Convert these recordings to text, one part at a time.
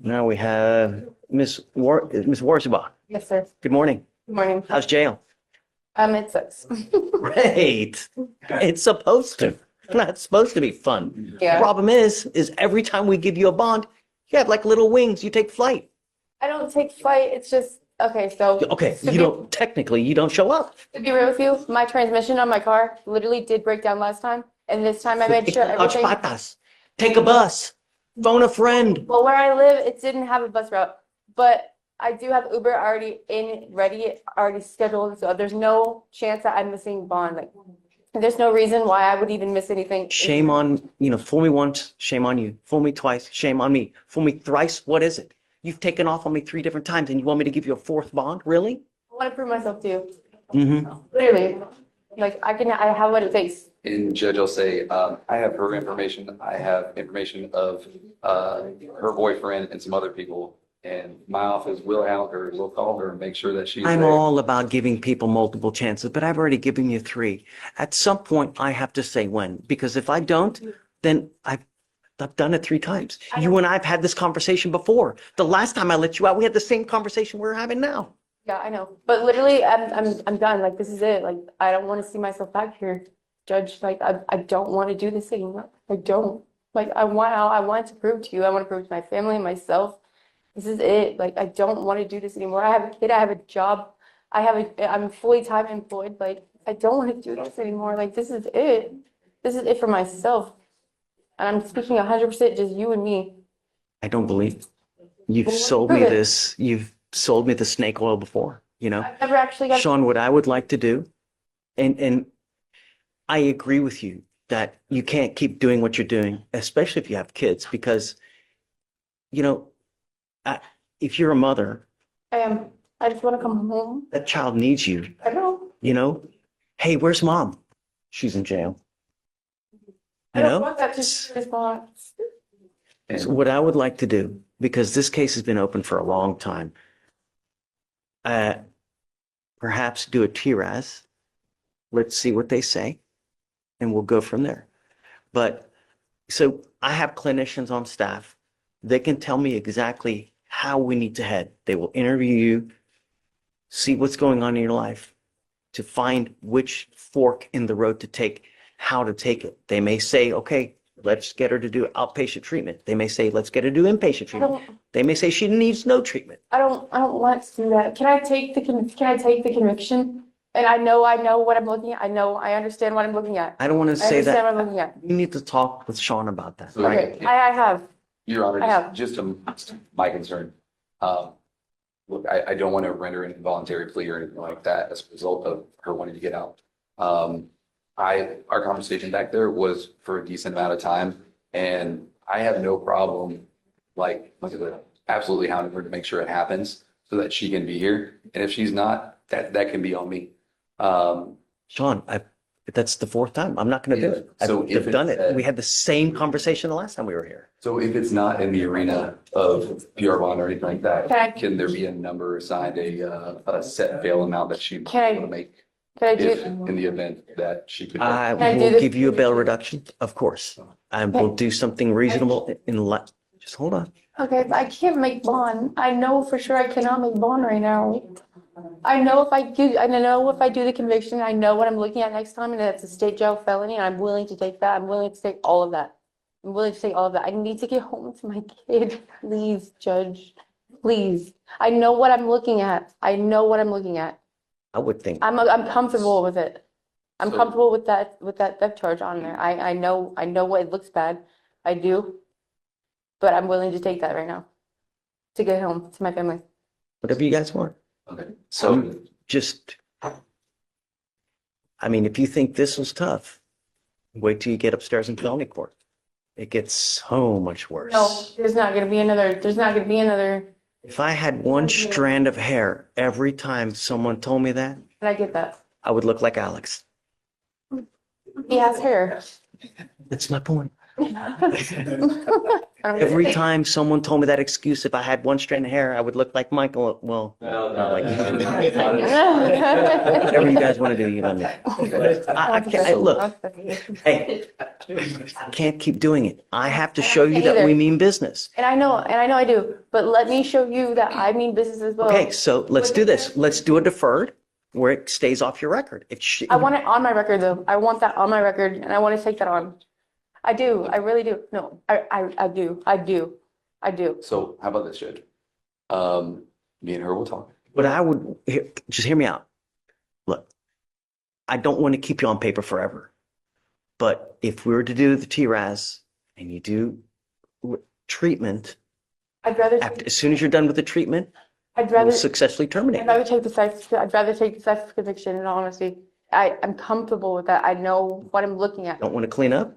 Now we have Miss Warsbaugh. Yes, sir. Good morning. Good morning. How's jail? It sucks. Great. It's supposed to. Not supposed to be fun. Yeah. Problem is every time we give you a bond, you have like little wings. You take flight. I don't take flight. It's just, okay, so. Okay, to you don't technically you don't show up. be real with you, my transmission on my car literally did break down last time. And this time I made sure Couch everything. patas. Take a bus. Phone a friend. Well, where I live, it didn't have a bus route, but I do have Uber already ready, already scheduled. So there's no chance that I'm missing bond. Like, there's no reason why I would even miss anything. Shame on, fool me once, shame on you. Fool me twice, shame on me. Fool me thrice, what is it? You've taken off on me 3 different times and you want me to give you a 4th bond? Really? I want to prove myself to you. Mm-hmm. Literally. Like, I have what it takes. And Judge, I'll say, I have her information. I have information of her boyfriend and some other people. And my office will hound her, will call her and make sure that she's I'm there. all about giving people multiple chances, but I've already given you 3. At some point, I have to say when, because if I don't, then I've done it 3 times. You and I have had this conversation before. The last time I let you out, we had the same conversation we're having now. Yeah, I know. But literally, I'm done. Like, this is it. Like, I don't want to see myself back here, Judge. Like, I don't want to do this anymore. I don't. Like, I want to prove to you. I want to prove to my family and myself. This is it. Like, I don't want to do this anymore. I have a kid. I have a job. I'm fully time employed. Like, I don't want to do this anymore. Like, this is it. This is it for myself. And I'm speaking 100% just you and me. I don't believe it. You've Well, sold me prove it. this. You've sold me the snake oil before, I've never actually got. Sean, what I would like to do, and I agree with you that you can't keep doing what you're doing, especially if you have kids, because, if you're a mother, I just want to come home. that child needs you, I know. Hey, where's mom? She's in jail. I don't want that to be response. So what I would like to do, because this case has been open for a long time, perhaps do a TRAS. Let's see what they say, and we'll go from there. But so I have clinicians on staff. They can tell me exactly how we need to head. They will interview you, see what's going on in your life, to find which fork in the road to take, how to take it. They may say, okay, let's get her to do outpatient treatment. They may say, let's get her to do inpatient treatment. They may say she needs no treatment. I don't want to do that. Can I take the conviction? And I know what I'm looking at. I understand what I'm looking at. I don't want to I say understand that. what I'm looking at. You need to talk with Sean about that. So, Okay, I have. Your Honor, I have. just to my concern. Look, I don't want to render an involuntary plea or anything like that as a result of her wanting to get out. Our conversation back there was for a decent amount of time, and I have no problem, like I said, absolutely hounding her to make sure it happens so that she can be here. And if she's not, that can be on me. Sean, that's the 4th time. I'm not going to do it. So if I've done it's, it. We had the same conversation the last time we were here. So if it's not in the arena of PR bond or anything like that, Okay. can there be a number assigned, a set bail amount that she Can I- want to make? Can I If, do? in the event that she could. I Can I do will this? give you a bail reduction, of course. I will do something reasonable just hold on. Okay, but I can't make bond. I know for sure I cannot make bond right now. I know if I do the conviction, I know what I'm looking at next time, and it's a state jail felony, and I'm willing to take that. I'm willing to take all of that. I'm willing to take all of that. I need to get home to my kid. Please, Judge. Please. I know what I'm looking at. I know what I'm looking at. I would think. I'm comfortable with it. I'm So- comfortable with that theft charge on there. I know what it looks bad. I do. But I'm willing to take that right now to get home to my family. Whatever you guys want. Okay, so if you think this was tough, wait till you get upstairs in felony court. It gets so much worse. No, there's not gonna be another, If I had one strand of hair every time someone told me that, and I get that. I would look like Alex. He has hair. That's my point. Every time someone told me that excuse, if I had one strand of hair, I would look like Michael. Well, not like whatever you guys want to do, you let me. I can't, look, hey, I can't keep doing it. I have to show you that we mean business. And I know I do, but let me show you that I mean business as well. Okay, so let's do this. Let's do a deferred where it stays off your record. I want it on my record though. I want that on my record and I want to take that on. I do. I really do. No, I do. I do. I do. So how about this, Judge? Me and her will talk. But I would, just hear me out. Look, I don't want to keep you on paper forever. But if we were to do the TRAS and you do treatment, I'd rather, as soon as you're done with the treatment, we'll successfully terminate. I'd rather take the sex conviction in all honesty. I'm comfortable with that. I know what I'm looking at. Don't want to clean up?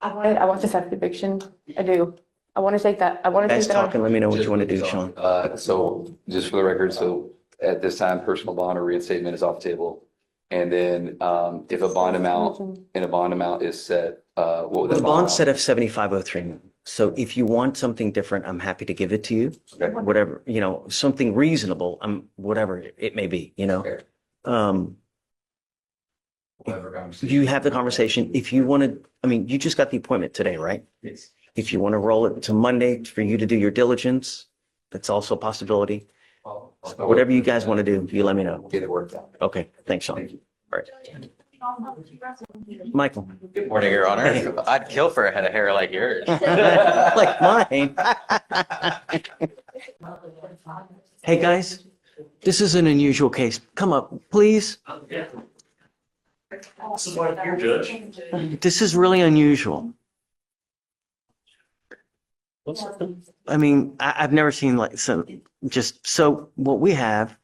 I want the sex conviction. I do. I want to take that. I want to Guys take that talking, on. let me know what you want to do, Sean. So just for the record, so at this time, personal bond or reinstatement is off the table. And then, if a bond amount is set, what would The that bond amount? set of 7503. So if you want something different, I'm happy to give it to you. Okay. Whatever, something reasonable, whatever it may be, Okay. You have the conversation. If you want to, you just got the appointment today, right? Yes. If you want to roll it to Monday for you to do your diligence, that's also a possibility. Whatever you guys want to do, you let me know. Get it worked out. Okay, thanks, Sean. Thank you. All right. Michael, Good morning, Your Honor. Hey. I'd kill for a head of hair like yours. like mine. Hey, guys, this is an unusual case. Come up, please. This is really unusual. I've never seen so what we have.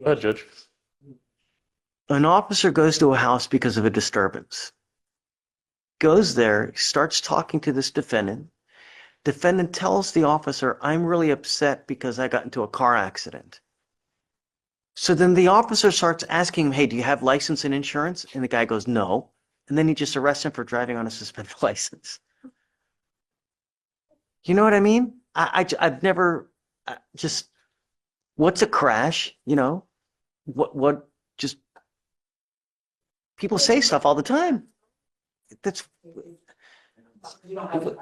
Go ahead, Judge. An officer goes to a house because of a disturbance. Goes there, starts talking to this defendant. Defendant tells the officer, I'm really upset because I got into a car accident. So then the officer starts asking him, hey, do you have license and insurance? And the guy goes, no. And then he just arrests him for driving on a suspended license. You know what I mean? I've never just, what's a crash? What just, people say stuff all the time. That's,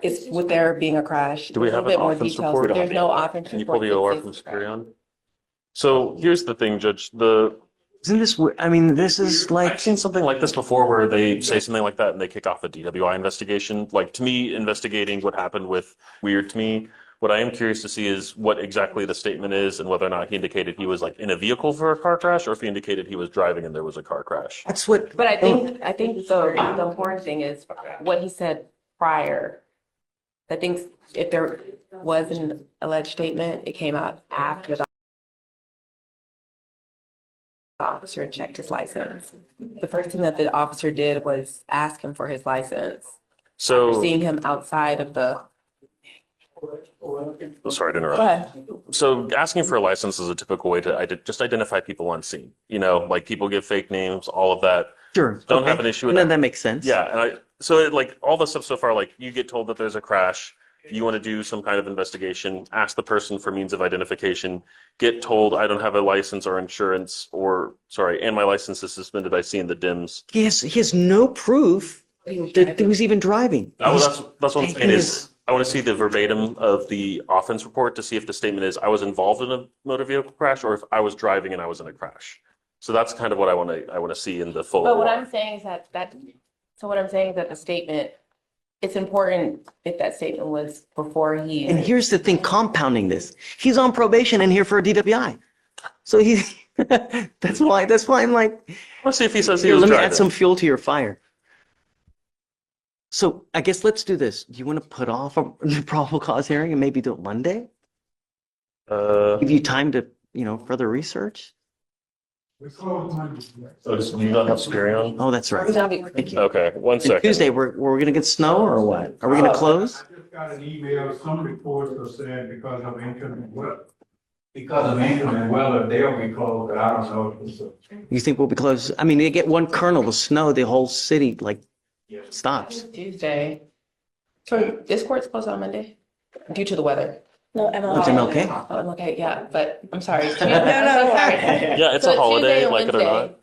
It's with there being a crash. Do we have A an little bit more offense details. report? There's no offense Can you pull report. the OR from Superion? So here's the thing, Judge. isn't this, this is like, I've seen something like this before where they say something like that and they kick off a DWI investigation. Like, to me, investigating what happened with weird to me. What I am curious to see is what exactly the statement is and whether or not he indicated he was like in a vehicle for a car crash or if he indicated he was driving and there was a car crash. that's what, But I think the important thing is what he said prior. I think if there was an alleged statement, it came out after the officer checked his license. The first thing that the officer did was ask him for his license. So, Seeing him outside of the. sorry to interrupt. Go ahead. So asking for a license is a typical way to just identify people on scene. Like people give fake names, all of that. sure. Don't okay. have an issue with And then that. that makes sense. Yeah, and so like all the stuff so far, like you get told that there's a crash, you want to do some kind of investigation, ask the person for means of identification, get told I don't have a license or insurance and my license is suspended. I see in the DIMS. He has no proof that he was even driving. That's what I'm saying is I want to see the verbatim of the offense report to see if the statement is I was involved in a motor vehicle crash or if I was driving and I was in a crash. So that's kind of what I want to see in the full. But what OR. I'm saying is that the statement, it's important if that statement was before he. And here's the thing, compounding this, he's on probation and here for a DWI. So that's why I'm like, I want to see if he says he here, was let me driving. add some fuel to your fire. So I guess let's do this. Do you want to put off the probable cause hearing and maybe do it Monday? Give you time to, further research? So does you not have Superion? Oh, that's right. Thank you. Okay, one And second. Tuesday, were we gonna get snow or what? Are we gonna close? I just got an email, some reports are saying because of inclement weather, they'll be closed, but I don't know. You think we'll be closed? They get one kernel of snow, the whole city, like, stops. Tuesday. So this court's closed on Monday due to the weather. No, It's MLK. MLK. Oh, okay, yeah, but I'm sorry. No, no, Sorry. Yeah, it's So a holiday, Tuesday and like it or not. Wednesday.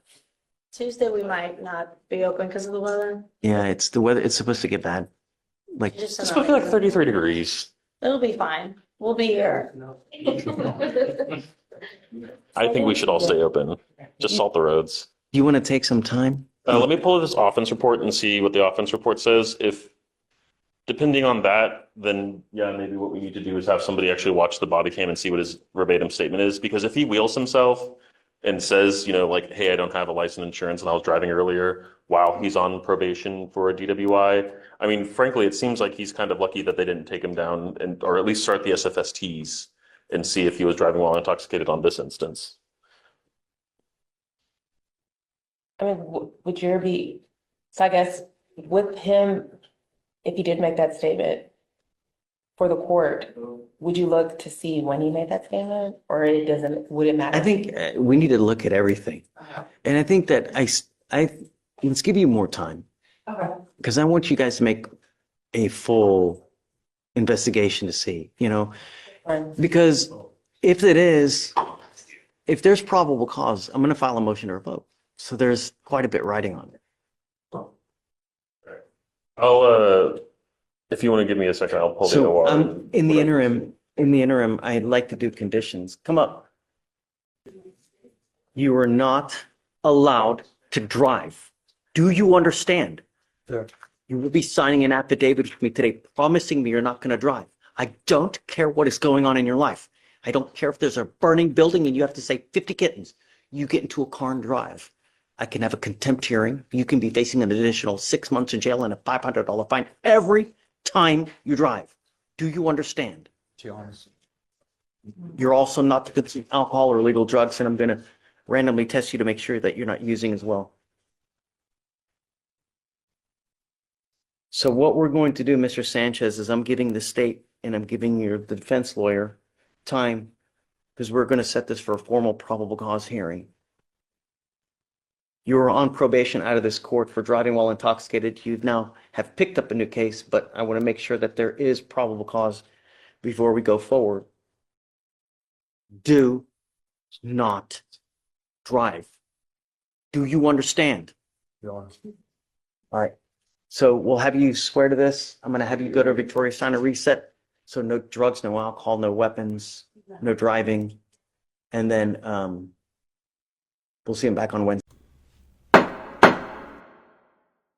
Tuesday we might not be open because of the weather. Yeah, it's the weather. It's supposed to get bad. Like, Just It's supposed to be like 33 degrees. It'll be fine. We'll be here. I think we should all stay open. Just salt the roads. do you want to take some time? Let me pull this offense report and see what the offense report says. If, depending on that, then yeah, maybe what we need to do is have somebody actually watch the body cam and see what his verbatim statement is. Because if he wheels himself and says, you know, like, hey, I don't have a license insurance and I was driving earlier while he's on probation for a DWI. I mean, frankly, it seems like he's kind of lucky that they didn't take him down and, or at least start the SFSTs and see if he was driving while intoxicated on this instance. I mean, would your be, so I guess with him, if he did make that statement for the court, would you look to see when he made that statement or it doesn't, would it matter? I think we need to look at everything. And I think that let's give you more time Okay. because I want you guys to make a full investigation to see, you know, Fine. because if there's probable cause, I'm going to file a motion to revoke. So there's quite a bit riding on it. I'll, if you want to give me a second, I'll pull the So OR. in the interim, I'd like to do conditions. Come up. You are not allowed to drive. Do you understand? Sure. You will be signing an affidavit with me today, promising me you're not going to drive. I don't care what is going on in your life. I don't care if there's a burning building and you have to say 50 kittens. You get into a car and drive. I can have a contempt hearing. You can be facing an additional 6 months in jail and a $500 fine every time you drive. Do you understand? You're also not to consume alcohol or illegal drugs, and I'm going to randomly test you to make sure that you're not using as well. So what we're going to do, Mr. Sanchez, is I'm giving the state and I'm giving the defense lawyer time because we're going to set this for a formal probable cause hearing. You are on probation out of this court for driving while intoxicated. You now have picked up a new case, but I want to make sure that there is probable cause before we go forward. Do not drive. Do you understand? All right. So we'll have you swear to this. I'm going to have you go to Victoria, sign a reset. So no drugs, no alcohol, no weapons, no driving. And then we'll see him back on Wednesday.